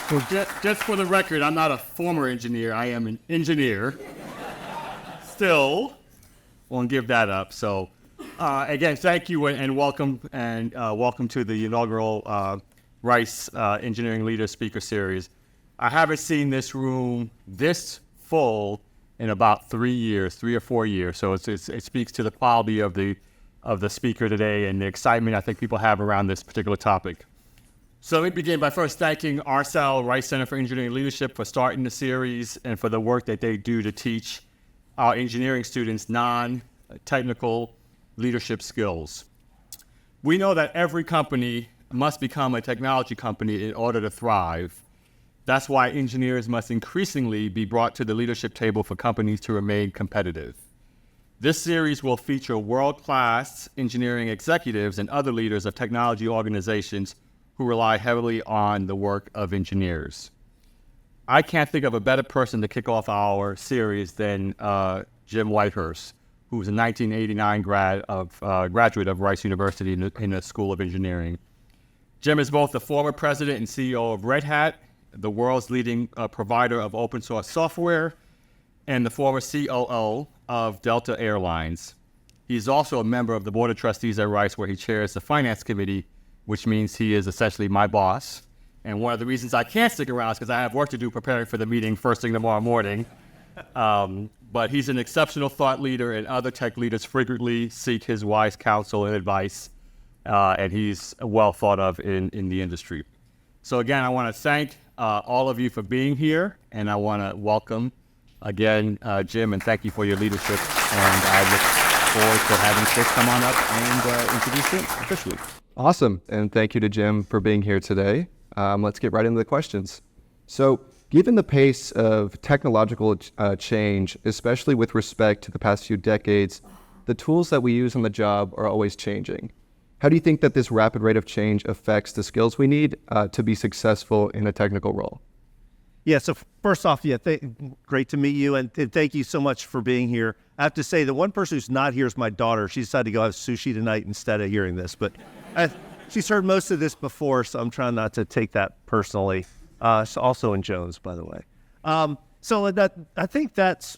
So just for the record, I'm not a former engineer. I am an engineer. Still, won't give that up. So, again, thank you and welcome to the inaugural Rice Engineering Leader Speaker Series. I haven't seen this room this full in about 3 or 4 years. So it speaks to the quality of the speaker today and the excitement I think people have around this particular topic. So let me begin by first thanking RSAL, Rice Center for Engineering Leadership, for starting the series and for the work that they do to teach our engineering students non-technical leadership skills. We know that every company must become a technology company in order to thrive. That's why engineers must increasingly be brought to the leadership table for companies to remain competitive. This series will feature world-class engineering executives and other leaders of technology organizations who rely heavily on the work of engineers. I can't think of a better person to kick off our series than Jim Whitehurst, who was a 1989 graduate of Rice University in the School of Engineering. Jim is both the former president and CEO of Red Hat, the world's leading provider of open source software, and the former COO of Delta Airlines. He's also a member of the Board of Trustees at Rice, where he chairs the Finance Committee, which means he is essentially my boss. And one of the reasons I can't stick around is because I have work to do preparing for the meeting first thing tomorrow morning. But he's an exceptional thought leader, and other tech leaders frequently seek his wise counsel and advice, and he's well thought of in the industry. So again, I want to thank all of you for being here, and I want to welcome again Jim, and thank you for your leadership. And I look forward to having Chris come on up and introduce him officially. Awesome, and thank you to Jim for being here today. Let's get right into the questions. So, given the pace of technological change, especially with respect to the past few decades, the tools that we use on the job are always changing. How do you think that this rapid rate of change affects the skills we need to be successful in a technical role? Yeah, so first off, great to meet you, and thank you so much for being here. I have to say, the one person who's not here is my daughter. She decided to go have sushi tonight instead of hearing this, but she's heard most of this before, so I'm trying not to take that personally. Also in Jones, by the way. So I think that's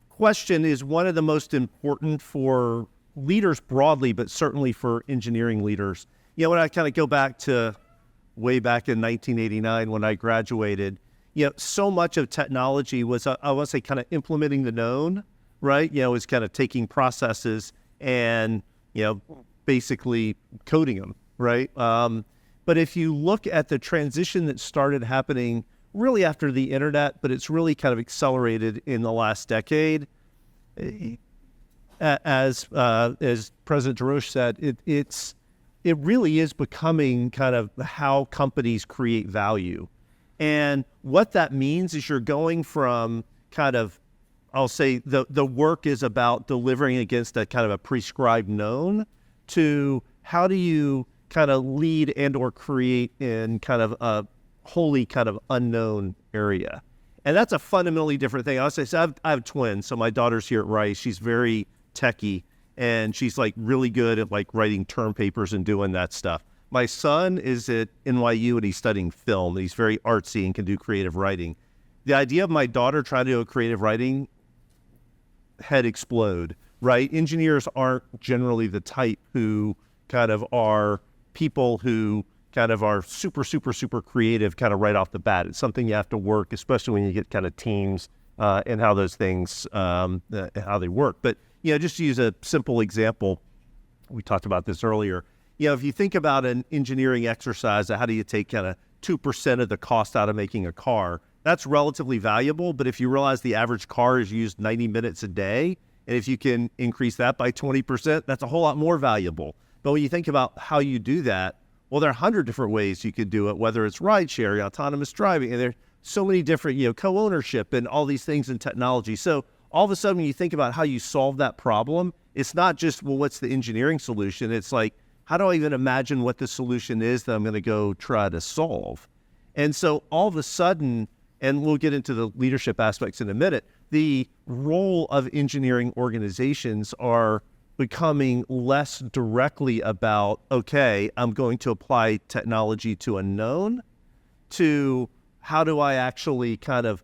question is one of the most important for leaders broadly, but certainly for engineering leaders. You know, when I kind of go back to way back in 1989 when I graduated, so much of technology was, I want to say, kind of implementing the known, right? Was kind of taking processes and, basically coding them, right? But if you look at the transition that started happening really after the internet, but it's really kind of accelerated in the last decade, as President DesRoches said, it really is becoming kind of how companies create value. And what that means is you're going from kind of, I'll say the work is about delivering against a kind of a prescribed known to how do you kind of lead and or create in kind of a wholly kind of unknown area. And that's a fundamentally different thing. I'll say, so I have twins. So my daughter's here at Rice. She's very techie, and she's like really good at like writing term papers and doing that stuff. My son is at NYU and he's studying film. He's very artsy and can do creative writing. The idea of my daughter trying to do creative writing, head explode, right? Engineers aren't generally the type who kind of are people who kind of are super, super, super creative kind of right off the bat. It's something you have to work, especially when you get kind of teams and how those things, how they work. But, just to use a simple example, we talked about this earlier. If you think about an engineering exercise, how do you take kind of 2% of the cost out of making a car? That's relatively valuable, but if you realize the average car is used 90 minutes a day, and if you can increase that by 20%, that's a whole lot more valuable. But when you think about how you do that, well, there are 100 different ways you could do it, whether it's ride sharing, autonomous driving, and there's so many different, co-ownership and all these things in technology. So all of a sudden, when you think about how you solve that problem, it's not just, well, what's the engineering solution? It's like, how do I even imagine what the solution is that I'm going to go try to solve? And so all of a sudden, and we'll get into the leadership aspects in a minute, the role of engineering organizations are becoming less directly about, okay, I'm going to apply technology to a known, to how do I actually kind of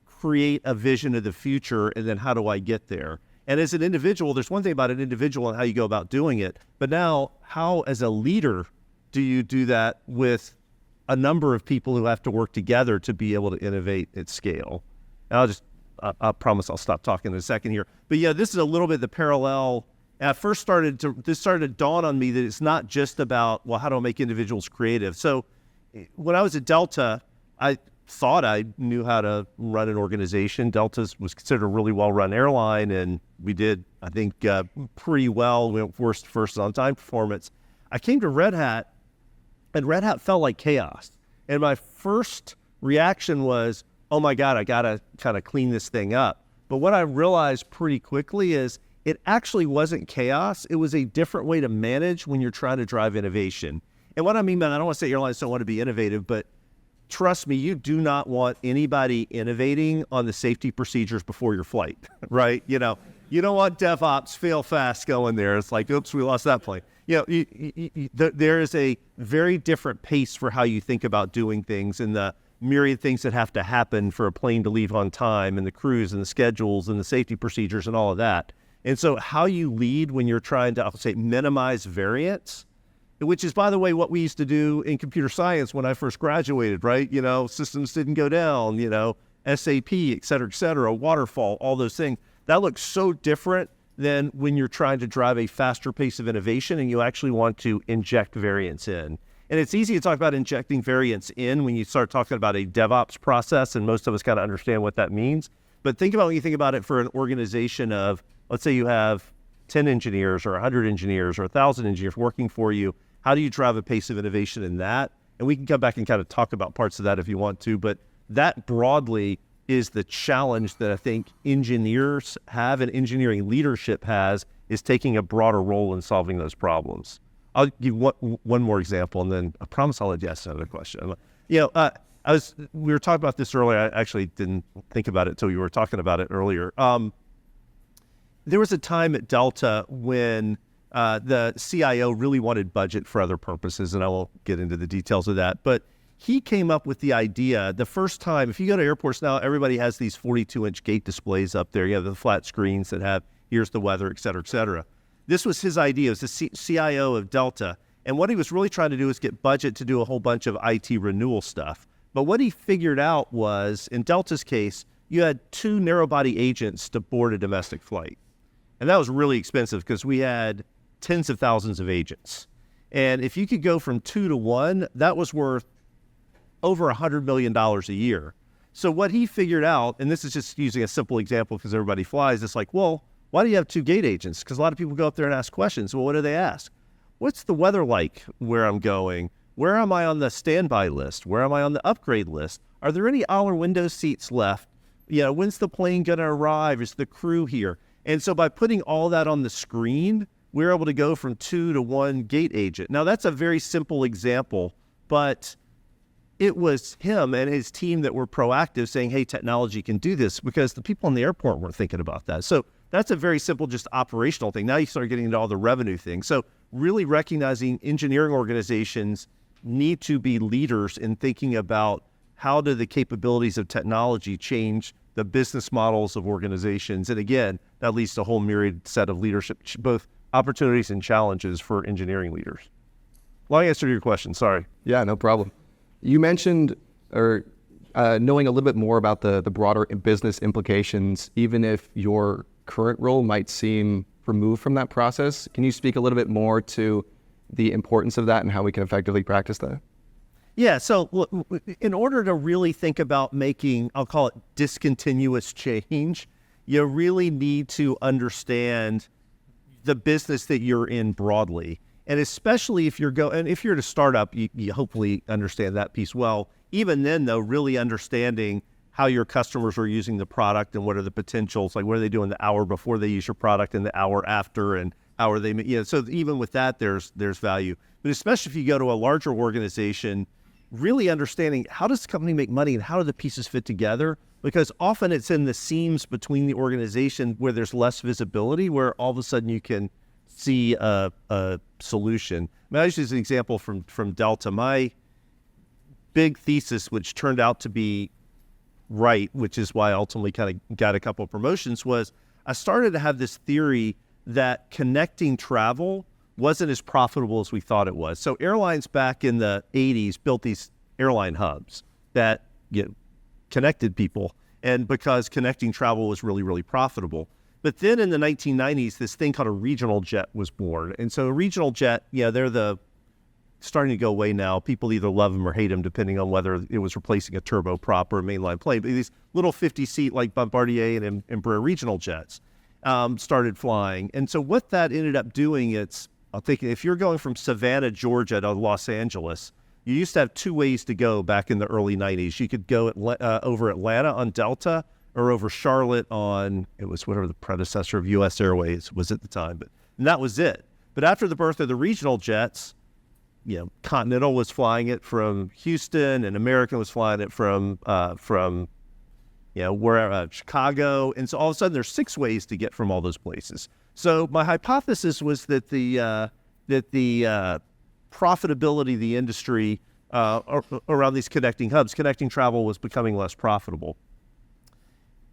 create a vision of the future, and then how do I get there? And as an individual, there's one thing about an individual and how you go about doing it, but now how as a leader do you do that with a number of people who have to work together to be able to innovate at scale? And I promise I'll stop talking in a second here. But yeah, this is a little bit the parallel. This started to dawn on me that it's not just about, well, how do I make individuals creative? So when I was at Delta, I thought I knew how to run an organization. Delta was considered a really well-run airline, and we did, I think, pretty well. We went first on-time performance. I came to Red Hat, and Red Hat felt like chaos. And my first reaction was, oh my God, I got to kind of clean this thing up. But what I realized pretty quickly is it actually wasn't chaos. It was a different way to manage when you're trying to drive innovation. And what I mean by that, I don't want to say airlines don't want to be innovative, but trust me, you do not want anybody innovating on the safety procedures before your flight, right? You don't want DevOps fail fast going there. It's like, oops, we lost that plane. There is a very different pace for how you think about doing things, and the myriad things that have to happen for a plane to leave on time, and the crews and the schedules and the safety procedures and all of that. And so how you lead when you're trying to, I'll say, minimize variance, which is, by the way, what we used to do in computer science when I first graduated, right? Systems didn't go down, SAP, et cetera, waterfall, all those things. That looks so different than when you're trying to drive a faster pace of innovation and you actually want to inject variance in. And it's easy to talk about injecting variance in when you start talking about a DevOps process, and most of us kind of understand what that means. But think about when you think about it for an organization of, let's say you have 10 engineers or 100 engineers or 1,000 engineers working for you. How do you drive a pace of innovation in that? And we can come back and kind of talk about parts of that if you want to, but that broadly is the challenge that I think engineers have and engineering leadership has, is taking a broader role in solving those problems. I'll give one more example, and then I promise I'll let you ask another question. We were talking about this earlier. I actually didn't think about it until you were talking about it earlier. There was a time at Delta when the CIO really wanted budget for other purposes, and I won't get into the details of that, but he came up with the idea the first time. If you go to airports now, everybody has these 42-inch gate displays up there. You have the flat screens that have, here's the weather, et cetera, et cetera. This was his idea. It was the CIO of Delta. And what he was really trying to do is get budget to do a whole bunch of IT renewal stuff. But what he figured out was, in Delta's case, you had 2 narrow-body agents to board a domestic flight. And that was really expensive because we had tens of thousands of agents. And if you could go from 2 to 1, that was worth over $100 million a year. So what he figured out, and this is just using a simple example because everybody flies, it's like, well, why do you have 2 gate agents? Because a lot of people go up there and ask questions. Well, what do they ask? What's the weather like where I'm going? Where am I on the standby list? Where am I on the upgrade list? Are there any hour window seats left? When's the plane going to arrive? Is the crew here? And so by putting all that on the screen, we're able to go from 2 to 1 gate agent. Now, that's a very simple example, but it was him and his team that were proactive saying, hey, technology can do this, because the people in the airport weren't thinking about that. So that's a very simple, just operational thing. Now you start getting into all the revenue things. So really recognizing engineering organizations need to be leaders in thinking about how do the capabilities of technology change the business models of organizations. And again, that leads to a whole myriad set of leadership, both opportunities and challenges for engineering leaders. Long answer to your question, sorry. Yeah, no problem. You mentioned knowing a little bit more about the broader business implications, even if your current role might seem removed from that process. Can you speak a little bit more to the importance of that and how we can effectively practice that? Yeah, so look, in order to really think about making, I'll call it discontinuous change, you really need to understand the business that you're in broadly. And especially if you're at a startup, you hopefully understand that piece well. Even then, though, really understanding how your customers are using the product and what are the potentials, like what are they doing the hour before they use your product and the hour after, and how are they, so even with that, there's value. But especially if you go to a larger organization, really understanding how does the company make money and how do the pieces fit together? Because often it's in the seams between the organization where there's less visibility, where all of a sudden you can see a solution. I mean, I'll just use an example from Delta. My big thesis, which turned out to be right, which is why I ultimately kind of got a couple of promotions, was I started to have this theory that connecting travel wasn't as profitable as we thought it was. So airlines back in the 80s built these airline hubs that connected people, and because connecting travel was really, really profitable. But then in the 1990s, this thing called a regional jet was born. And so a regional jet, they're starting to go away now. People either love them or hate them, depending on whether it was replacing a turboprop or a mainline plane. But these little 50-seat like Bombardier and Embraer regional jets started flying. And so what that ended up doing, I'm thinking, if you're going from Savannah, Georgia to Los Angeles, you used to have two ways to go back in the early 90s. You could go over Atlanta on Delta, or over Charlotte on, it was whatever the predecessor of U.S. Airways was at the time. And that was it. But after the birth of the regional jets, Continental was flying it from Houston, and American was flying it from Chicago. And so all of a sudden there's 6 ways to get from all those places. So my hypothesis was that the profitability of the industry around these connecting hubs, connecting travel, was becoming less profitable.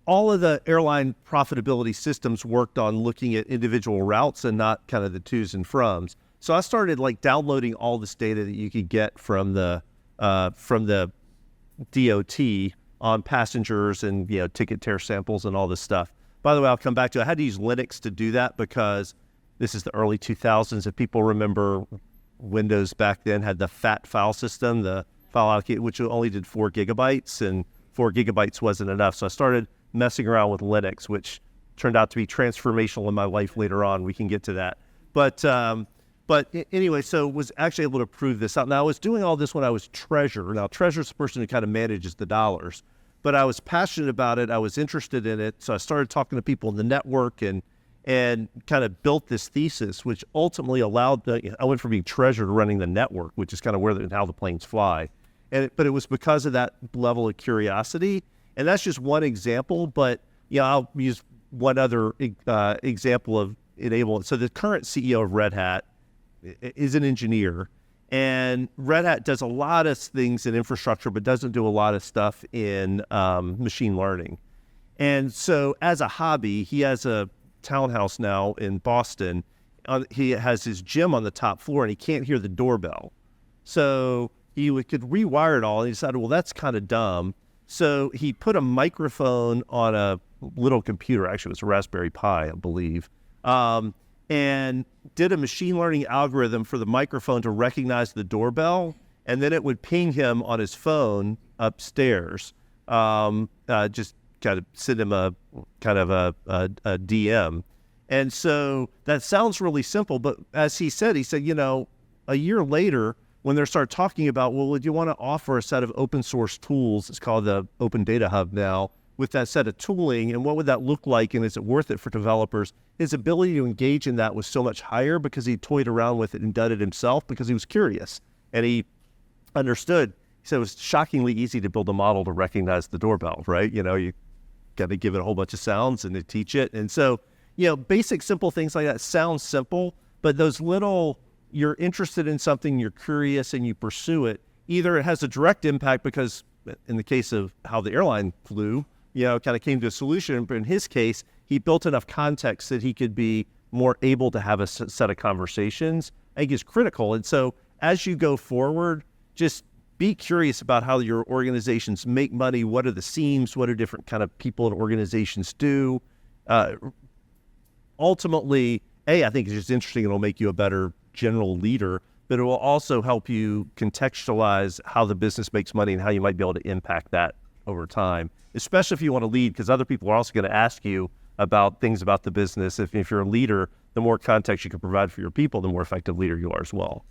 All of the airline profitability systems worked on looking at individual routes and not kind of the to's and froms. So I started downloading all this data that you could get from the DOT on passengers and ticket tear samples and all this stuff. By the way, I'll come back to it. I had to use Linux to do that because this is the early 2000s. If people remember, Windows back then had the FAT file system, the file allocator, which only did 4 gigabytes, and 4 gigabytes wasn't enough. So I started messing around with Linux, which turned out to be transformational in my life later on. We can get to that. But anyway, so was actually able to prove this out. Now, I was doing all this when I was treasurer. Now, treasurer's the person who kind of manages the dollars. But I was passionate about it. I was interested in it. So I started talking to people in the network and kind of built this thesis, which ultimately allowed I went from being treasurer to running the network, which is kind of how the planes fly. But it was because of that level of curiosity. And that's just one example. But I'll use one other example of enablement. So the current CEO of Red Hat is an engineer, and Red Hat does a lot of things in infrastructure, but doesn't do a lot of stuff in machine learning. And so as a hobby, he has a townhouse now in Boston. He has his gym on the top floor, and he can't hear the doorbell. So he could rewire it all, and he decided, well, that's kind of dumb. So he put a microphone on a little computer. Actually, it was a Raspberry Pi, I believe. And did a machine learning algorithm for the microphone to recognize the doorbell, and then it would ping him on his phone upstairs, just kind of send him a DM. And so that sounds really simple, but as he said, a year later, when they start talking about, well, would you want to offer a set of open source tools? It's called the Open Data Hub now, with that set of tooling, and what would that look like, and is it worth it for developers? His ability to engage in that was so much higher because he toyed around with it and done it himself because he was curious and he understood. He said it was shockingly easy to build a model to recognize the doorbell, right? You got to give it a whole bunch of sounds and to teach it. And so, basic simple things like that sound simple, but those you're interested in something, you're curious, and you pursue it. Either it has a direct impact because, in the case of how the airline flew, kind of came to a solution. But in his case, he built enough context that he could be more able to have a set of conversations. I think is critical. And so as you go forward, just be curious about how your organizations make money. What are the seams? What do different kind of people and organizations do? Ultimately, I think it's just interesting. It'll make you a better general leader, but it will also help you contextualize how the business makes money and how you might be able to impact that over time, especially if you want to lead, because other people are also going to ask you about things about the business. If you're a leader, the more context you can provide for your people, the more effective leader you are as well.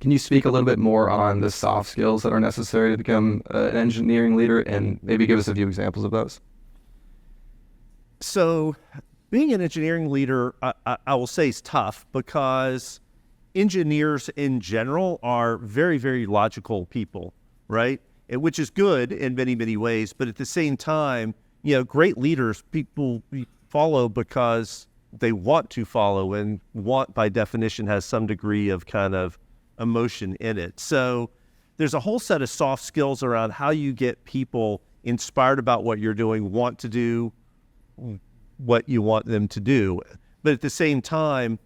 Can you speak a little bit more on the soft skills that are necessary to become an engineering leader, and maybe give us a few examples of those? So being an engineering leader, I will say, is tough because engineers in general are very, very logical people, right? Which is good in many, many ways. But at the same time, great leaders, people follow because they want to follow, and want by definition has some degree of kind of emotion in it. So there's a whole set of soft skills around how you get people inspired about what you're doing, want to do what you want them to do. But at the same time,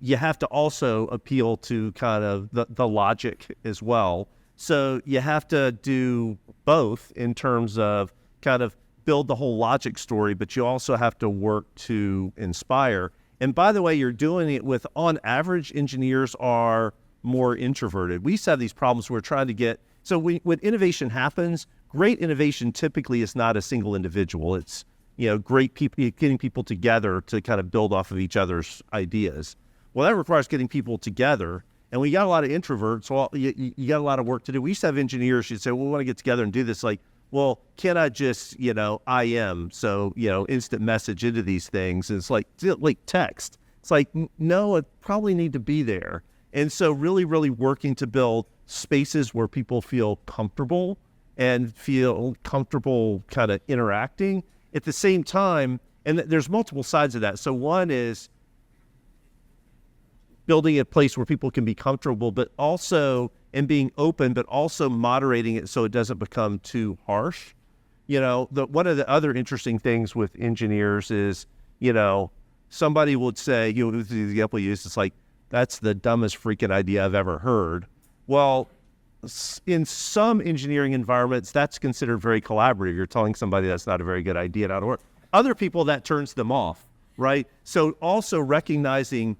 you have to also appeal to kind of the logic as well. So you have to do both in terms of kind of build the whole logic story, but you also have to work to inspire. And by the way, you're doing it with, on average, engineers are more introverted. We used to have these problems where we're trying to get, so when innovation happens, great innovation typically is not a single individual. It's, great people, getting people together to kind of build off of each other's ideas. Well, that requires getting people together. And we got a lot of introverts, so you got a lot of work to do. We used to have engineers who'd say, well, we want to get together and do this. Like, well, can I just, IM, so, instant message into these things? And it's like text. It's like, no, it probably need to be there. And so really, really working to build spaces where people feel comfortable and feel comfortable kind of interacting. At the same time, and there's multiple sides of that. So one is building a place where people can be comfortable, but also, and being open, but also moderating it so it doesn't become too harsh. One of the other interesting things with engineers is, somebody would say, the example you used, it's like, that's the dumbest freaking idea I've ever heard. Well, in some engineering environments, that's considered very collaborative. You're telling somebody that's not a very good idea, not to work. Other people, that turns them off, right? So also recognizing,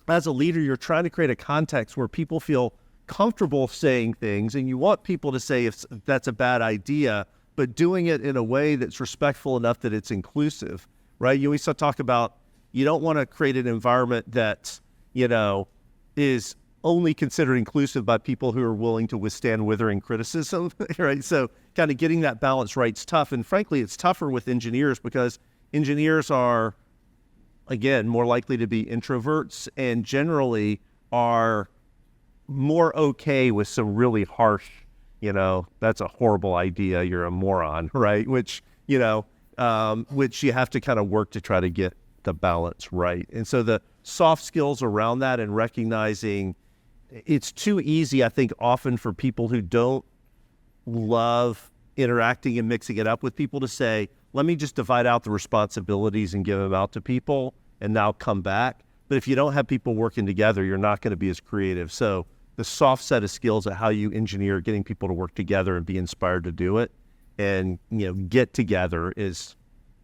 as a leader, you're trying to create a context where people feel comfortable saying things, and you want people to say if that's a bad idea, but doing it in a way that's respectful enough that it's inclusive, right? You always talk about, you don't want to create an environment that, is only considered inclusive by people who are willing to withstand withering criticism, right? So kind of getting that balance right is tough. And frankly, it's tougher with engineers because engineers are, again, more likely to be introverts and generally are more okay with some really harsh, that's a horrible idea, you're a moron, right? Which you have to kind of work to try to get the balance right. And so the soft skills around that and recognizing it's too easy, I think, often for people who don't love interacting and mixing it up with people to say, let me just divide out the responsibilities and give them out to people and now come back. But if you don't have people working together, you're not going to be as creative. So the soft set of skills of how you engineer getting people to work together and be inspired to do it and, get together is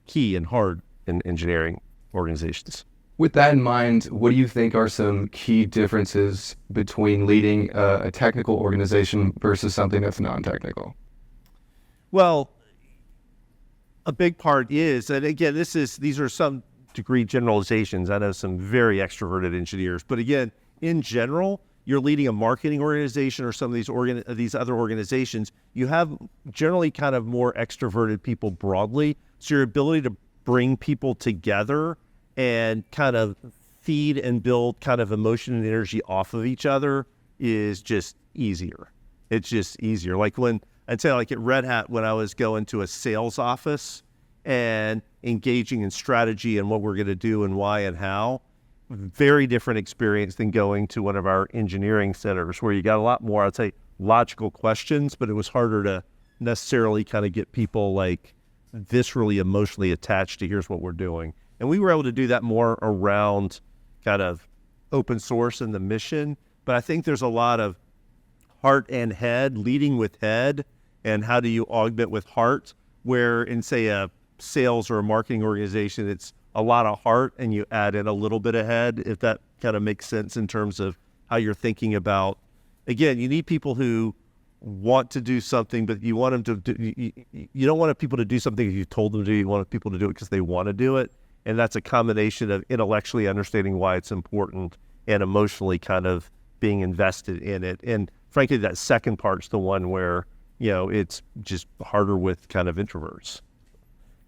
key and hard in engineering organizations. With that in mind, what do you think are some key differences between leading a technical organization versus something that's non-technical? Well, a big part is, and again, these are some degree generalizations. I know some very extroverted engineers, but again, in general, you're leading a marketing organization or some of these other organizations, you have generally kind of more extroverted people broadly. So your ability to bring people together and kind of feed and build kind of emotion and energy off of each other is just easier. It's just easier. Like I'd say at Red Hat, when I was going to a sales office and engaging in strategy and what we're going to do and why and how, very different experience than going to one of our engineering centers where you got a lot more, I'd say, logical questions, but it was harder to necessarily kind of get people like viscerally, emotionally attached to here's what we're doing. And we were able to do that more around kind of open source and the mission. But I think there's a lot of heart and head, leading with head, and how do you augment with heart, where in, say, a sales or a marketing organization, it's a lot of heart and you add in a little bit of head, if that kind of makes sense in terms of how you're thinking about, again, you need people who want to do something, but you want them to do, you don't want people to do something if you told them to do, you want people to do it because they want to do it. And that's a combination of intellectually understanding why it's important and emotionally kind of being invested in it. And frankly, that second part's the one where, it's just harder with kind of introverts.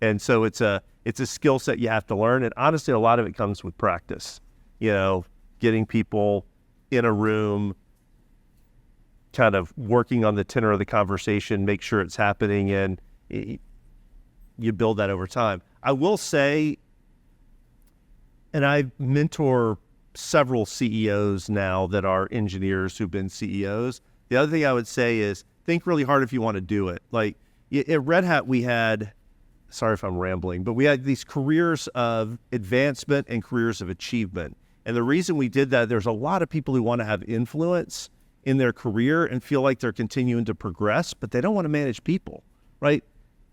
And so it's a skill set you have to learn. And honestly, a lot of it comes with practice, getting people in a room, kind of working on the tenor of the conversation, make sure it's happening, and you build that over time. I will say, and I mentor several CEOs now that are engineers who've been CEOs. The other thing I would say is think really hard if you want to do it. Like at Red Hat, we had, sorry if I'm rambling, but we had these careers of advancement and careers of achievement. And the reason we did that, there's a lot of people who want to have influence in their career and feel like they're continuing to progress, but they don't want to manage people, right?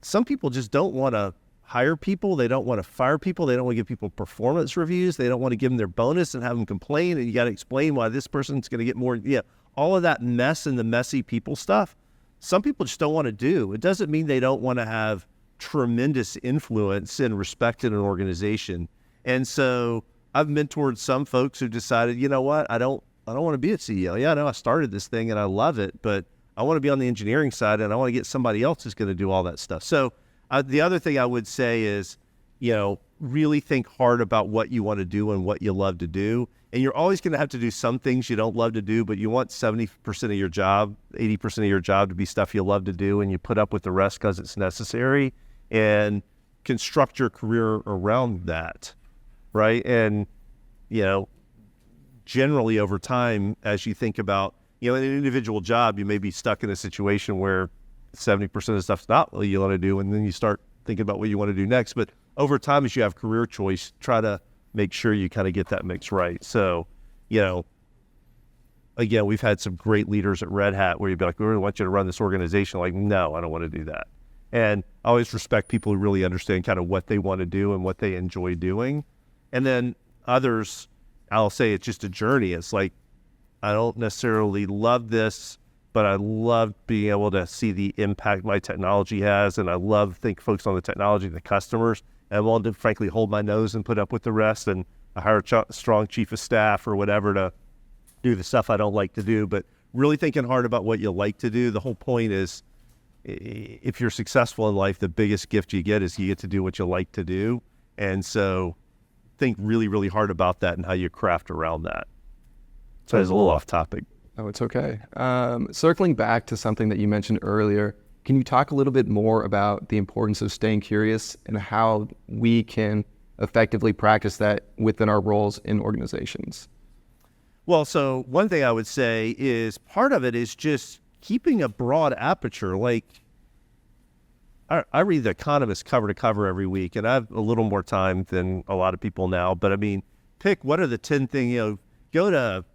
Some people just don't want to hire people. They don't want to fire people. They don't want to give people performance reviews. They don't want to give them their bonus and have them complain. And you got to explain why this person's going to get more. Yeah, all of that mess and the messy people stuff, some people just don't want to do. It doesn't mean they don't want to have tremendous influence and respect in an organization. And so I've mentored some folks who decided, you know what, I don't want to be a CEO. Yeah, I know I started this thing and I love it, but I want to be on the engineering side and I want to get somebody else who's going to do all that stuff. So the other thing I would say is, really think hard about what you want to do and what you love to do. And you're always going to have to do some things you don't love to do, but you want 70% of your job, 80% of your job to be stuff you love to do, and you put up with the rest because it's necessary, and construct your career around that, right? And, generally over time, as you think about, in an individual job, you may be stuck in a situation where 70% of the stuff's not what you want to do, and then you start thinking about what you want to do next. But over time, as you have career choice, try to make sure you kind of get that mix right. So, again, we've had some great leaders at Red Hat where you'd be like, we really want you to run this organization. Like, no, I don't want to do that. And I always respect people who really understand kind of what they want to do and what they enjoy doing. And then others, I'll say it's just a journey. It's like, I don't necessarily love this, but I love being able to see the impact my technology has. And I love focus on the technology and the customers. And I'm willing to frankly hold my nose and put up with the rest. And I hire a strong chief of staff or whatever to do the stuff I don't like to do, but really thinking hard about what you like to do. The whole point is, if you're successful in life, the biggest gift you get is you get to do what you like to do. And so think really, really hard about that and how you craft around that. So it's a little off topic. Oh, it's okay. Circling back to something that you mentioned earlier, can you talk a little bit more about the importance of staying curious and how we can effectively practice that within our roles in organizations? Well, so one thing I would say is part of it is just keeping a broad aperture. Like I read The Economist cover to cover every week, and I have a little more time than a lot of people now, but I mean, pick what are the 10 things, go to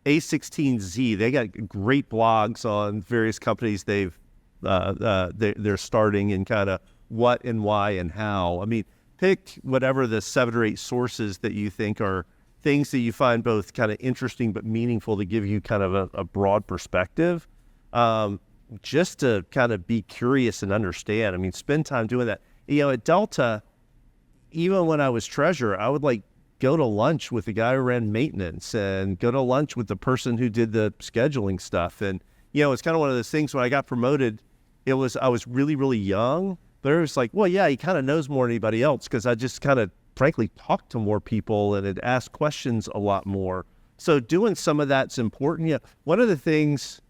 A16Z. They got great blogs on various companies they're starting and kind of what and why and how. I mean, pick whatever the 7 or 8 sources that you think are things that you find both kind of interesting but meaningful to give you kind of a broad perspective, just to kind of be curious and understand. I mean, spend time doing that. At Delta, even when I was treasurer, I would go to lunch with the guy who ran maintenance and go to lunch with the person who did the scheduling stuff. And, it's kind of one of those things when I got promoted, I was really, really young, but it was like, well, yeah, he kind of knows more than anybody else because I just kind of frankly talked to more people and had asked questions a lot more. So doing some of that's important. Yeah. One of the things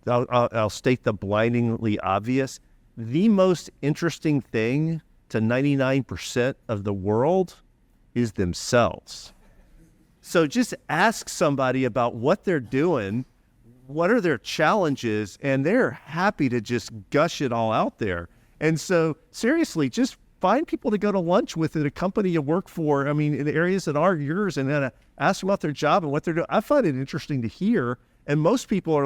I'll state the blindingly obvious, the most interesting thing to 99% of the world is themselves. So just ask somebody about what they're doing, what are their challenges, and they're happy to just gush it all out there. And so seriously, just find people to go to lunch with at a company you work for. I mean, in the areas that are yours, and then ask them about their job and what they're doing. I find it interesting to hear. And most people are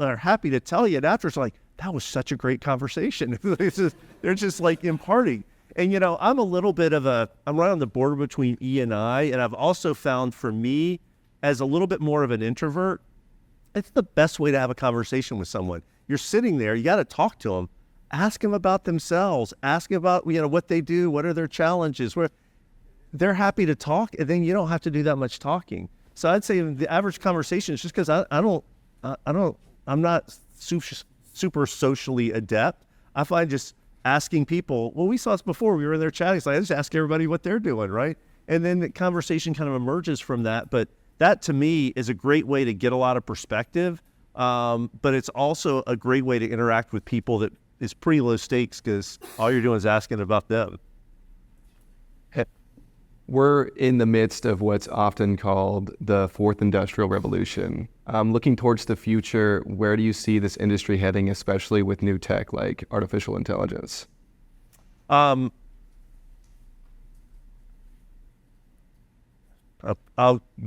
are happy to tell you. And after it's like, that was such a great conversation. They're just imparting. And, I'm a little bit I'm right on the border between E and I. And I've also found for me, as a little bit more of an introvert, it's the best way to have a conversation with someone. You're sitting there, you got to talk to them. Ask them about themselves. Ask them about, what they do. What are their challenges? They're happy to talk, and then you don't have to do that much talking. So I'd say the average conversation is just because I'm not super socially adept. I find just asking people, well, we saw this before, we were in there chatting. So I just ask everybody what they're doing, right? And then the conversation kind of emerges from that. But that to me is a great way to get a lot of perspective. But it's also a great way to interact with people that is pretty low stakes because all you're doing is asking about them. We're in the midst of what's often called the fourth industrial revolution. Looking towards the future, where do you see this industry heading, especially with new tech like artificial intelligence? I'll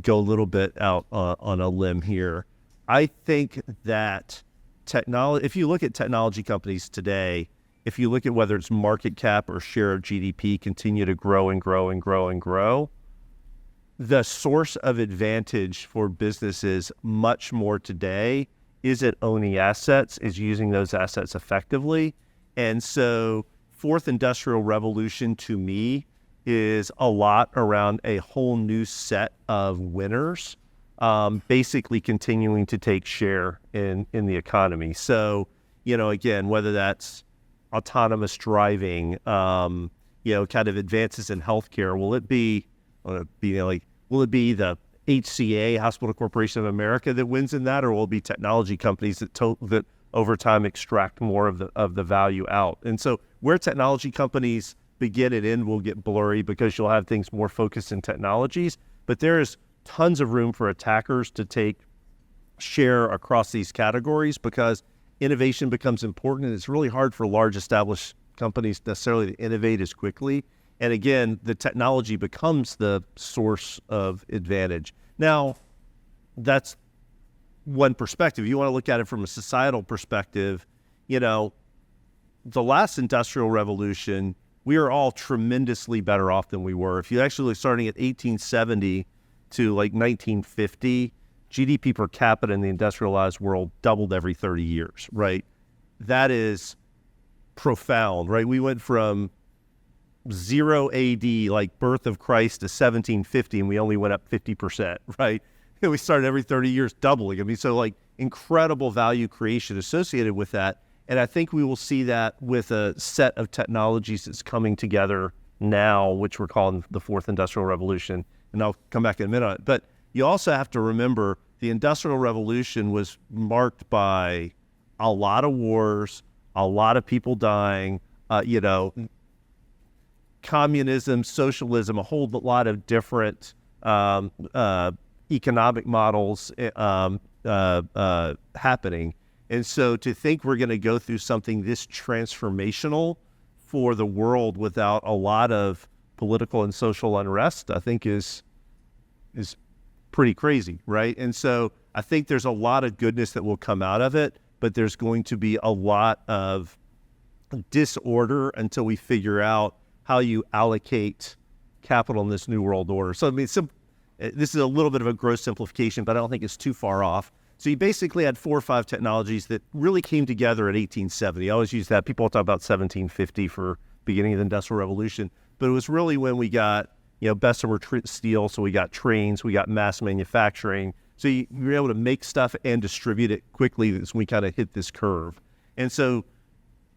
go a little bit out on a limb here. I think that technology, if you look at technology companies today, if you look at whether it's market cap or share of GDP continue to grow and grow and grow and grow, the source of advantage for businesses much more today isn't owning assets, is using those assets effectively. And so fourth industrial revolution to me is a lot around a whole new set of winners, basically continuing to take share in the economy. So, again, whether that's autonomous driving, kind of advances in healthcare, will it be the HCA, Hospital Corporation of America, that wins in that, or will it be technology companies that over time extract more of the value out? And so where technology companies begin and end will get blurry because you'll have things more focused in technologies, but there's tons of room for attackers to take share across these categories because innovation becomes important, and it's really hard for large established companies necessarily to innovate as quickly. And again, the technology becomes the source of advantage. Now, that's one perspective. You want to look at it from a societal perspective. The last industrial revolution, we are all tremendously better off than we were. If you actually starting at 1870 to like 1950, GDP per capita in the industrialized world doubled every 30 years, right? That is profound, right? We went from 0 AD, like birth of Christ, to 1750, and we only went up 50%, right? And we started every 30 years doubling. I mean, so like incredible value creation associated with that. And I think we will see that with a set of technologies that's coming together now, which we're calling the fourth industrial revolution. And I'll come back in a minute. But you also have to remember the Industrial Revolution was marked by a lot of wars, a lot of people dying, communism, socialism, a whole lot of different economic models happening. And so to think we're going to go through something this transformational for the world without a lot of political and social unrest, I think is pretty crazy, right? And so I think there's a lot of goodness that will come out of it, but there's going to be a lot of disorder until we figure out how you allocate capital in this new world order. So, I mean, this is a little bit of a gross simplification, but I don't think it's too far off. So you basically had 4 or 5 technologies that really came together at 1870. I always use that. People talk about 1750 for beginning of the Industrial Revolution, but it was really when we got, Bessemer steel, so we got trains, we got mass manufacturing. So you were able to make stuff and distribute it quickly as we kind of hit this curve. And so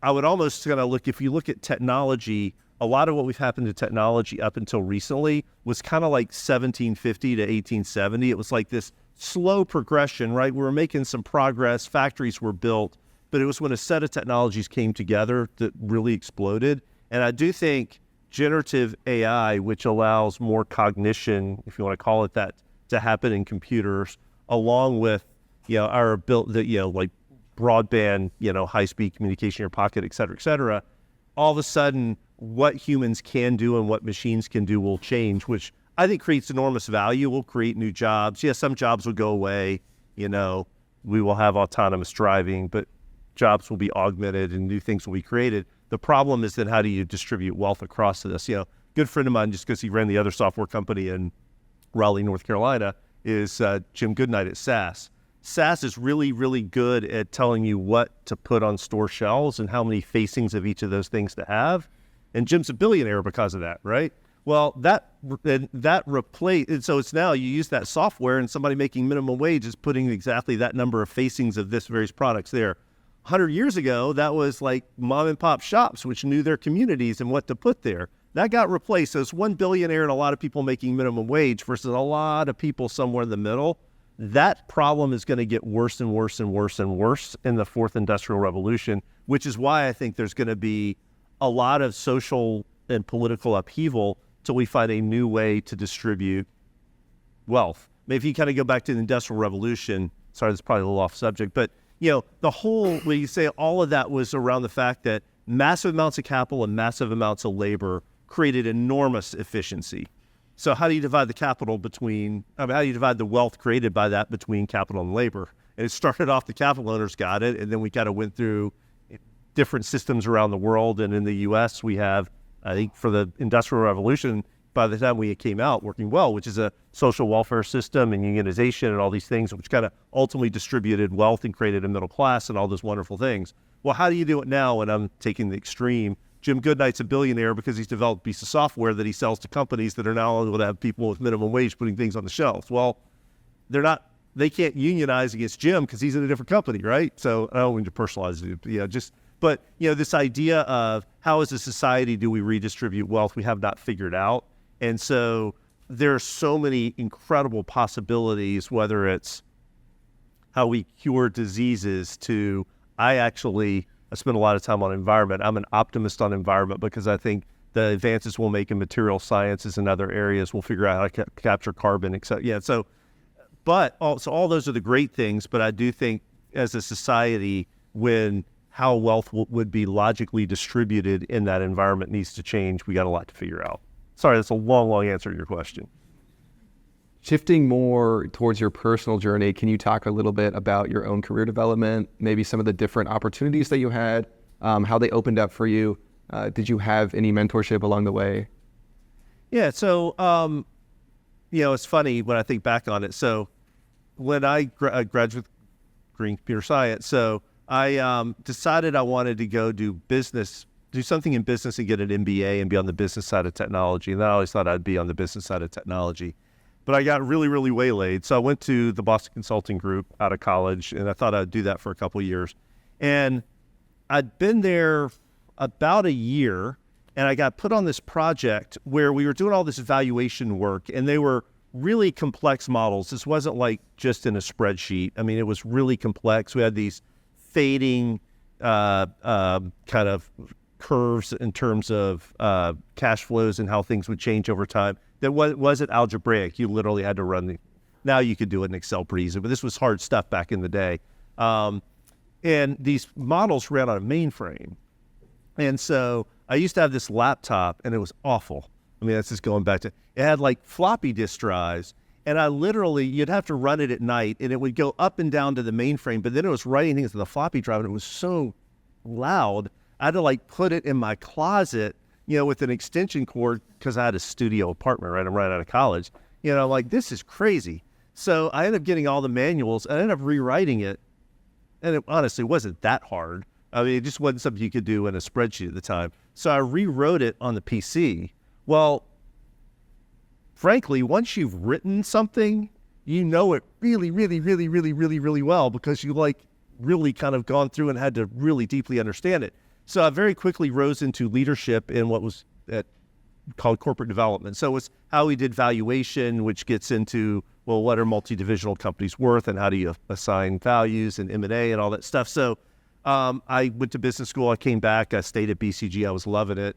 I would almost kind of if you look at technology, a lot of what we've happened to technology up until recently was kind of like 1750 to 1870. It was like this slow progression, right? We were making some progress, factories were built, but it was when a set of technologies came together that really exploded. And I do think generative AI, which allows more cognition, if you want to call it that, to happen in computers, along with, our ability, like broadband, high-speed communication in your pocket, et cetera, all of a sudden what humans can do and what machines can do will change, which I think creates enormous value, will create new jobs. Yeah, some jobs will go away, we will have autonomous driving, but jobs will be augmented and new things will be created. The problem is then how do you distribute wealth across this? Good friend of mine, just because he ran the other software company in Raleigh, North Carolina, is Jim Goodnight at SAS. SAS is really, really good at telling you what to put on store shelves and how many facings of each of those things to have. And Jim's a billionaire because of that, right? Well, that replaced, so it's now you use that software and somebody making minimum wage is putting exactly that number of facings of this various products there. 100 years ago, that was like mom and pop shops, which knew their communities and what to put there. That got replaced. So it's one billionaire and a lot of people making minimum wage versus a lot of people somewhere in the middle. That problem is going to get worse and worse and worse and worse in the fourth industrial revolution, which is why I think there's going to be a lot of social and political upheaval till we find a new way to distribute wealth. I mean, if you kind of go back to the Industrial Revolution, sorry, that's probably a little off subject, but the whole, when you say all of that was around the fact that massive amounts of capital and massive amounts of labor created enormous efficiency. So how do you divide the capital how do you divide the wealth created by that between capital and labor? And it started off, the capital owners got it, and then we kind of went through different systems around the world. And in the U.S., we have, I think, for the Industrial Revolution, by the time we came out, working well, which is a social welfare system and unionization and all these things, which kind of ultimately distributed wealth and created a middle class and all those wonderful things. Well, how do you do it now? When I'm taking the extreme, Jim Goodnight's a billionaire because he's developed a piece of software that he sells to companies that are now able to have people with minimum wage putting things on the shelves. Well, they can't unionize against Jim because he's in a different company, right? So I don't mean to personalize it, but this idea of how as a society do we redistribute wealth, we have not figured out. And so there are so many incredible possibilities, whether it's how we cure diseases to, I spend a lot of time on environment. I'm an optimist on environment because I think the advances we'll make in material sciences and other areas will figure out how to capture carbon, et cetera. Yeah, so all those are the great things, but I do think as a society, how wealth would be logically distributed in that environment needs to change. We got a lot to figure out. Sorry, that's a long answer to your question. Shifting more towards your personal journey, can you talk a little bit about your own career development, maybe some of the different opportunities that you had, how they opened up for you? Did you have any mentorship along the way? Yeah, so, it's funny when I think back on it. So when I graduated with green computer science, so I decided I wanted to go do something in business and get an MBA and be on the business side of technology. And I always thought I'd be on the business side of technology. But I got really, really waylaid. So I went to the Boston Consulting Group out of college, and I thought I'd do that for a couple of years. And I'd been there about a year, and I got put on this project where we were doing all this evaluation work, and they were really complex models. This wasn't like just in a spreadsheet. I mean, it was really complex. We had these fading kind of curves in terms of cash flows and how things would change over time. That wasn't algebraic. You literally had to run now you could do it in Excel pretty easily, but this was hard stuff back in the day. And these models ran on a mainframe. And so I used to have this laptop, and it was awful. I mean, that's just going back to, it had like floppy disk drives, and you'd have to run it at night, and it would go up and down to the mainframe, but then it was writing things to the floppy drive, and it was so loud. I had to put it in my closet, with an extension cord, because I had a studio apartment, right? I'm right out of college. This is crazy. So I ended up getting all the manuals, and I ended up rewriting it. And it honestly wasn't that hard. I mean, it just wasn't something you could do in a spreadsheet at the time. So I rewrote it on the PC. Well, frankly, once you've written something, you know it really, really, really, really, really, really well, because you really kind of gone through and had to really deeply understand it. So I very quickly rose into leadership in what was called corporate development. So it's how we did valuation, which gets into, well, what are multi-divisional companies worth, and how do you assign values and M&A and all that stuff. So I went to business school. I came back. I stayed at BCG. I was loving it.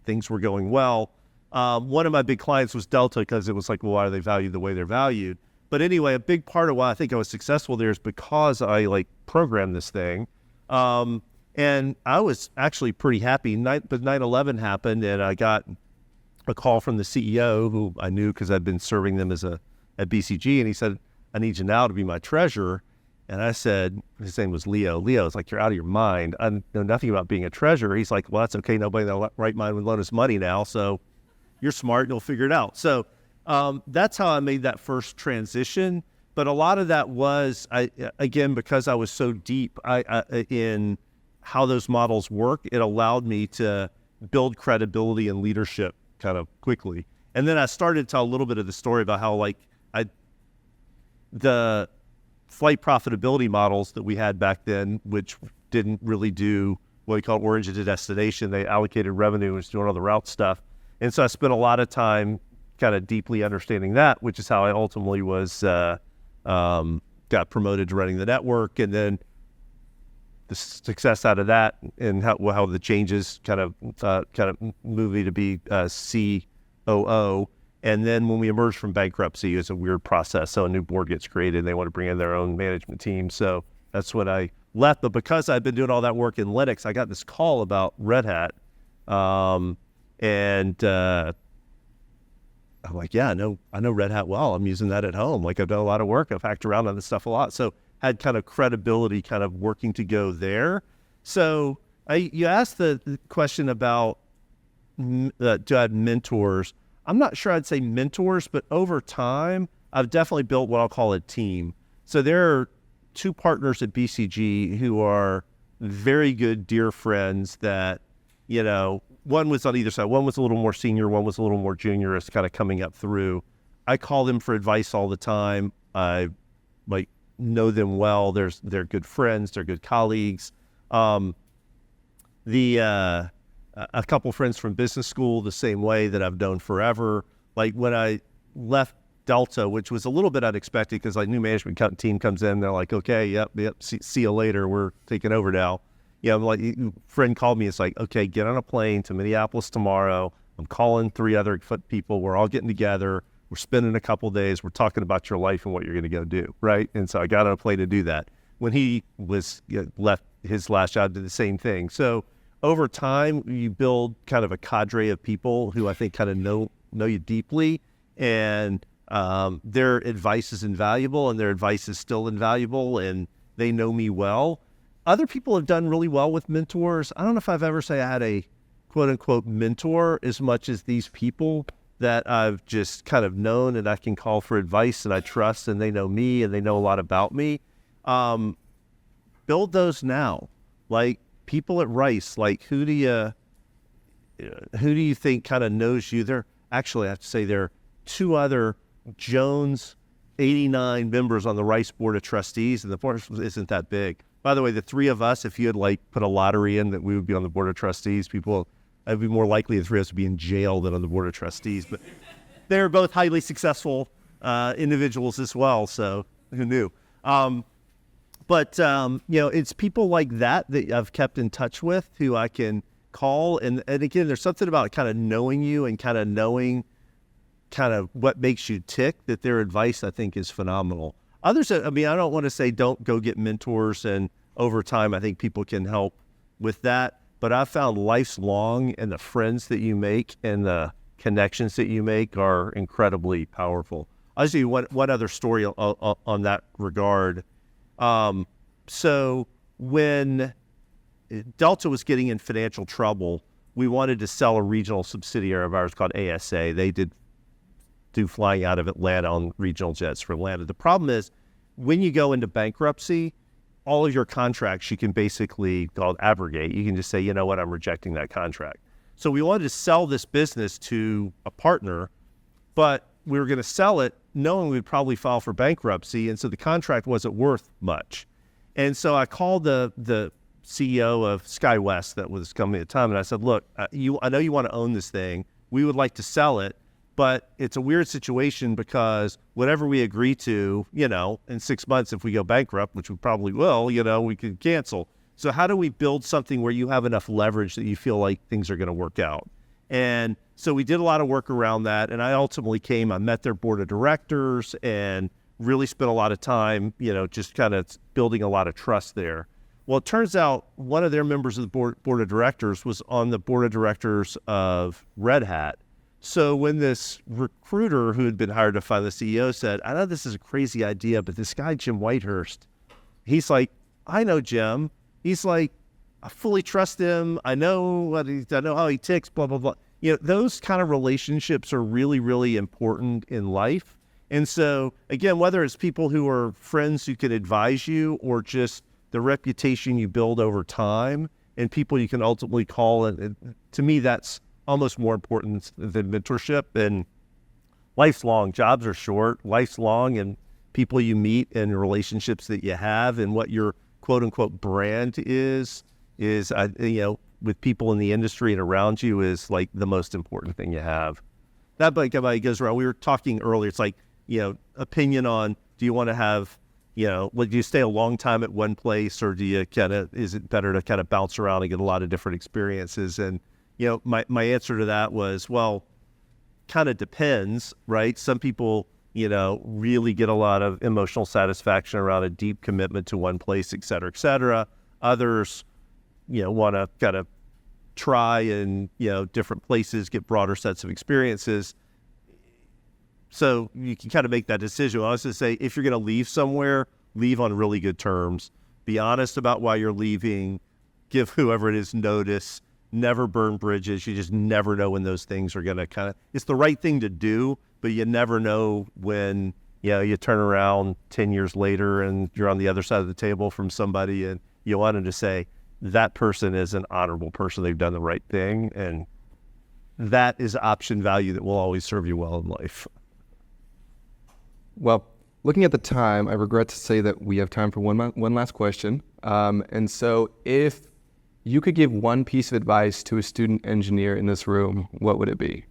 Things were going well. One of my big clients was Delta, because it was like, well, why are they valued the way they're valued? But anyway, a big part of why I think I was successful there is because I programmed this thing. And I was actually pretty happy. But 9/11 happened, and I got a call from the CEO, who I knew because I'd been serving them at BCG, and he said, I need you now to be my treasurer. And I said, his name was Leo. Leo's like, you're out of your mind. I know nothing about being a treasurer. He's like, well, that's okay. Nobody in their right mind would loan us money now. So you're smart, and you'll figure it out. So that's how I made that first transition. But a lot of that was, again, because I was so deep in how those models work, it allowed me to build credibility and leadership kind of quickly. And then I started to tell a little bit of the story about how the flight profitability models that we had back then, which didn't really do what we call origin to destination. They allocated revenue and was doing all the route stuff. And so I spent a lot of time kind of deeply understanding that, which is how I ultimately got promoted to running the network. And then the success out of that, and how the changes kind of moved me to be COO. And then when we emerged from bankruptcy, it's a weird process. So a new board gets created and they want to bring in their own management team. So that's when I left. But because I've been doing all that work in Linux, I got this call about Red Hat. I'm like, yeah, I know Red Hat well. I'm using that at home. Like I've done a lot of work. I've hacked around on this stuff a lot. So had kind of credibility kind of working to go there. So you asked the question about do I have mentors? I'm not sure I'd say mentors, but over time, I've definitely built what I'll call a team. So there are two partners at BCG who are very good, dear friends that, one was on either side. One was a little more senior, one was a little more junior, as kind of coming up through. I call them for advice all the time. I know them well. They're good friends. They're good colleagues. A couple friends from business school, the same way, that I've known forever. Like when I left Delta, which was a little bit unexpected because new management team comes in, they're like, okay, yep, see you later. We're taking over now. Friend called me. It's like, okay, get on a plane to Minneapolis tomorrow. I'm calling 3 other people. We're all getting together. We're spending a couple of days. We're talking about your life and what you're going to go do, right? And so I got on a plane to do that. When he was left his last job, did the same thing. So over time, you build kind of a cadre of people who I think kind of know you deeply, and their advice is invaluable, and their advice is still invaluable, and they know me well. Other people have done really well with mentors. I don't know if I've ever say I had a quote-unquote mentor as much as these people that I've just kind of known and I can call for advice and I trust, and they know me and they know a lot about me. Build those now. Like people at Rice, like who do you think kind of knows you? There actually, I have to say, there are 2 other Jones 89 members on the Rice Board of Trustees, and the board isn't that big. By the way, the 3 of us, if you had put a lottery in that we would be on the Board of Trustees, I'd be more likely the 3 of us to be in jail than on the Board of Trustees. But they're both highly successful individuals as well, so who knew? It's people like that I've kept in touch with who I can call. And again, there's something about kind of knowing you and kind of knowing kind of what makes you tick, that their advice, I think, is phenomenal. Others, I don't want to say don't go get mentors, and over time, I think people can help with that. But I've found life's long, and the friends that you make and the connections that you make are incredibly powerful. I'll tell you one other story on that regard. So when Delta was getting in financial trouble, we wanted to sell a regional subsidiary of ours called ASA. They do flying out of Atlanta on regional jets for Atlanta. The problem is when you go into bankruptcy, all of your contracts you can basically abrogate. You can just say, you know what, I'm rejecting that contract. So we wanted to sell this business to a partner, but we were going to sell it knowing we'd probably file for bankruptcy, and so the contract wasn't worth much. And so I called the CEO of SkyWest, that was coming at the time, and I said, look, I know you want to own this thing. We would like to sell it, but it's a weird situation because whatever we agree to, in 6 months, if we go bankrupt, which we probably will, we could cancel. So how do we build something where you have enough leverage that you feel like things are going to work out? And so we did a lot of work around that. And I ultimately I met their board of directors and really spent a lot of time, just kind of building a lot of trust there. Well, it turns out one of their members of the board of directors was on the board of directors of Red Hat. So when this recruiter who had been hired to find the CEO said, I know this is a crazy idea, but this guy, Jim Whitehurst, he's like, I know Jim. He's like, I fully trust him. I know how he ticks, blah, blah, blah. Those kind of relationships are really, really important in life. And so, again, whether it's people who are friends who can advise you or just the reputation you build over time and people you can ultimately call, and to me, that's almost more important than mentorship. And life's long. Jobs are short. Life's long, and people you meet and relationships that you have and what your quote-unquote brand is with people in the industry and around you is like the most important thing you have. That goes around. We were talking earlier. It's like, opinion on, do you want to have, do you stay a long time at one place, or do you is it better to kind of bounce around and get a lot of different experiences? And, my answer to that was, well, kind of depends, right? Some people, really get a lot of emotional satisfaction around a deep commitment to one place, et cetera, et cetera. Others, want to kind of try and, different places, get broader sets of experiences. So you can kind of make that decision. I was going to say, if you're going to leave somewhere, leave on really good terms. Be honest about why you're leaving. Give whoever it is notice. Never burn bridges. You just never know when those things are going to it's the right thing to do, but you never know when, you turn around 10 years later and you're on the other side of the table from somebody and you want them to say, that person is an honorable person. They've done the right thing. And that is option value that will always serve you well in life. Well, looking at the time, I regret to say that we have time for one last question. And so if you could give one piece of advice to a student engineer in this room, what would it be?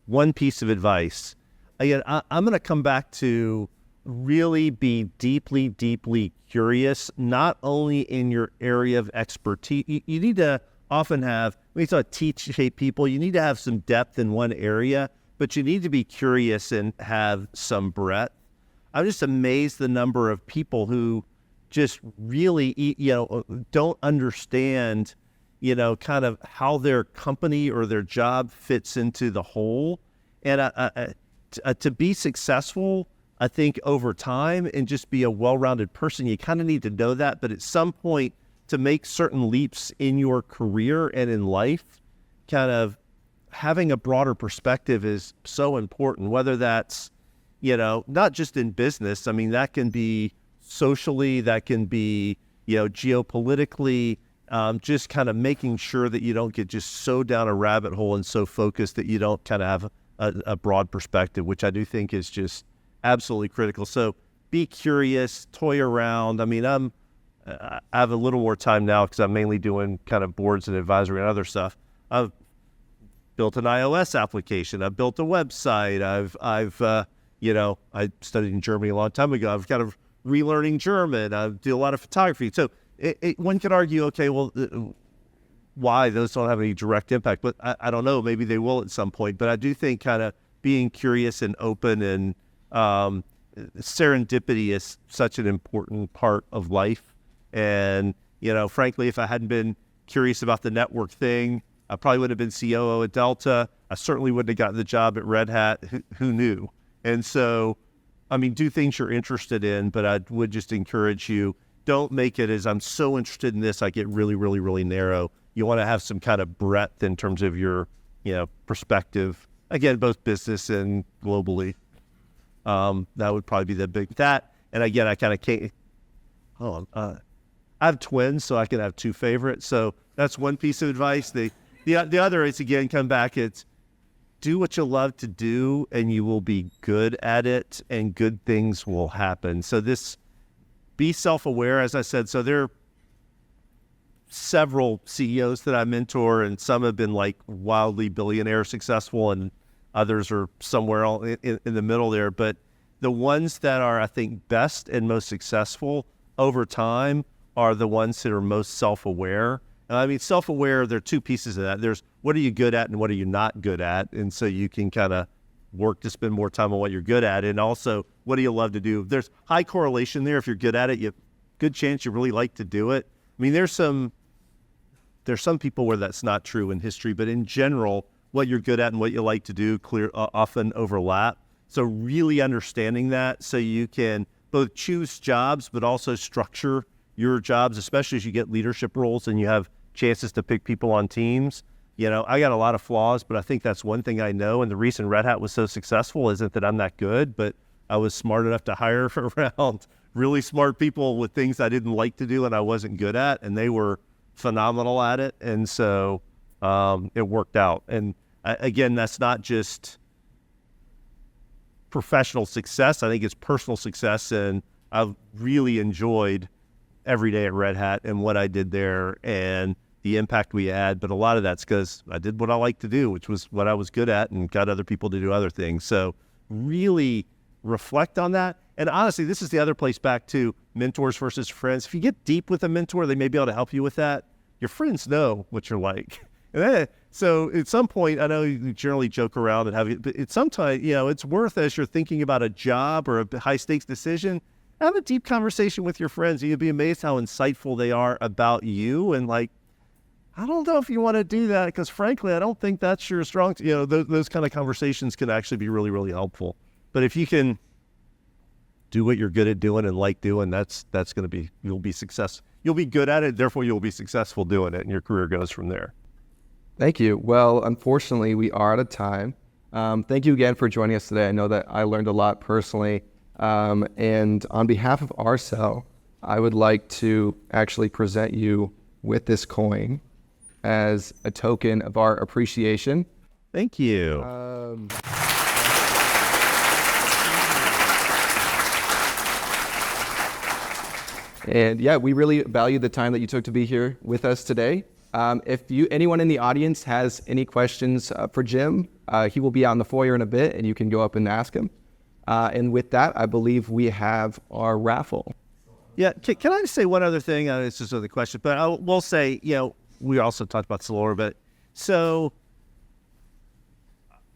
One piece of advice. Again, I'm going to come back to really be deeply, deeply curious, not only in your area of expertise. You need to often have, when you talk shape people, you need to have some depth in one area, but you need to be curious and have some breadth. I'm just amazed the number of people who just really, don't understand, kind of how their company or their job fits into the whole. And to be successful, I think over time and just be a well-rounded person, you kind of need to know that. But at some point, to make certain leaps in your career and in life, kind of having a broader perspective is so important, whether that's, not just in business. I mean, that can be socially, that can be, geopolitically, just kind of making sure that you don't get just so down a rabbit hole and so focused that you don't kind of have a broad perspective, which I do think is just absolutely critical. So be curious, toy around. I mean, I have a little more time now because I'm mainly doing kind of boards and advisory and other stuff. I've built an iOS application. I've built a website. I studied in Germany a long time ago. I've kind of relearning German. I do a lot of photography. So one could argue, okay, well, why? Those don't have any direct impact. But I don't know. Maybe they will at some point. But I do think kind of being curious and open and serendipity is such an important part of life. And, frankly, if I hadn't been curious about the network thing, I probably would have been COO at Delta. I certainly wouldn't have gotten the job at Red Hat. Who knew? And so, I mean, do things you're interested in, but I would just encourage you, don't make it as I'm so interested in this, I get really, really, really narrow. You want to have some kind of breadth in terms of your, perspective. Again, both business and globally. That would probably be the big, and again, I kind of can't, I have twins, so I can have two favorites. So that's one piece of advice. The other is, again, come back, it's do what you love to do and you will be good at it and good things will happen. So be self-aware, as I said. So there are several CEOs that I mentor, and some have been like wildly billionaire successful and others are somewhere in the middle there. But the ones that are, I think, best and most successful over time are the ones that are most self-aware. I mean, self-aware, there are two pieces of that. There's what are you good at and what are you not good at? And so you can kind of work to spend more time on what you're good at. And also, what do you love to do? There's high correlation there. If you're good at it, good chance you really like to do it. I mean, there's some people where that's not true in history, but in general, what you're good at and what you like to do often overlap. So really understanding that so you can both choose jobs, but also structure your jobs, especially as you get leadership roles and you have chances to pick people on teams. I got a lot of flaws, but I think that's one thing I know. And the reason Red Hat was so successful isn't that I'm that good, but I was smart enough to hire around really smart people with things I didn't like to do and I wasn't good at, and they were phenomenal at it. And so it worked out. And again, that's not just professional success. I think it's personal success. And I've really enjoyed every day at Red Hat and what I did there and the impact we had. But a lot of that's because I did what I like to do, which was what I was good at, and got other people to do other things. So really reflect on that. And honestly, this is the other place back to mentors versus friends. If you get deep with a mentor, they may be able to help you with that. Your friends know what you're like. And then So at some point, I know you generally joke around and have it, but it's sometimes, it's worth, as you're thinking about a job or a high stakes decision, have a deep conversation with your friends. You'd be amazed how insightful they are about you. And like, I don't know if you want to do that because frankly, I don't think that's your strong, those kind of conversations can actually be really, really helpful. But if you can do what you're good at doing and like doing, that's going to be, you'll be successful. You'll be good at it. Therefore you'll be successful doing it and your career goes from there. Thank you. Well, unfortunately, we are out of time. Thank you again for joining us today. I know that I learned a lot personally. And on behalf of RCell, I would like to actually present you with this coin as a token of our appreciation. Thank you. And yeah, we really value the time that you took to be here with us today. If anyone in the audience has any questions for Jim, he will be out in the foyer in a bit, and you can go up and ask him. And with that, I believe we have our raffle. Yeah, can I just say one other thing? It's just another question, but I will say, we also talked about Solora, but so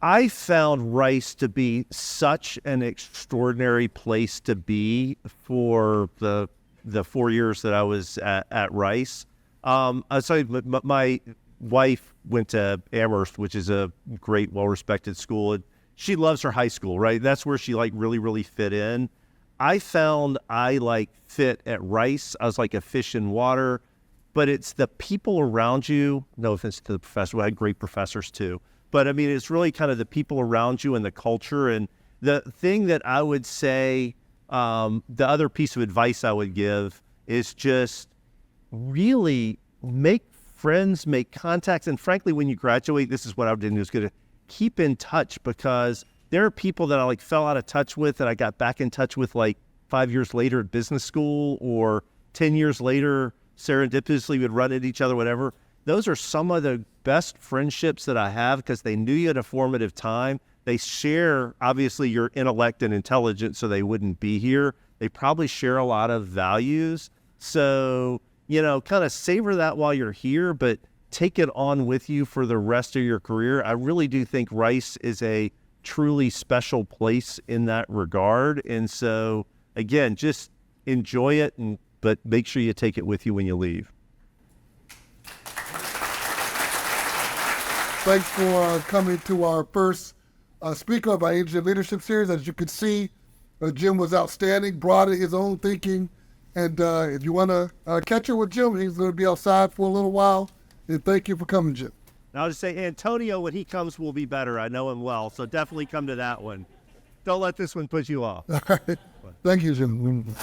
I found Rice to be such an extraordinary place to be for the 4 years that I was at Rice. My wife went to Amherst, which is a great, well-respected school. And she loves her high school, right? That's where she really, really fit in. I found I fit at Rice. I was like a fish in water, but it's the people around you. No offense to the professor. We had great professors too. But I mean, it's really kind of the people around you and the culture. And the thing that I would say, the other piece of advice I would give is just really make friends, make contacts. And frankly, when you graduate, this is what I would do, is going to keep in touch, because there are people that I fell out of touch with that I got back in touch with 5 years later at business school, or 10 years later, serendipitously would run into each other, whatever. Those are some of the best friendships that I have because they knew you at a formative time. They share, obviously, your intellect and intelligence, so they wouldn't be here. They probably share a lot of values. So, kind of savor that while you're here, but take it on with you for the rest of your career. I really do think Rice is a truly special place in that regard. And so, again, just enjoy it, but make sure you take it with you when you leave. Thanks for coming to our first speaker of our Engineering Leadership Series. As you can see, Jim was outstanding, brought in his own thinking. And if you want to catch up with Jim, he's going to be outside for a little while. And thank you for coming, Jim. And I'll just say, Antonio, when he comes, will be better. I know him well, so definitely come to that one. Don't let this one put you off. All right. Thank you, Jim.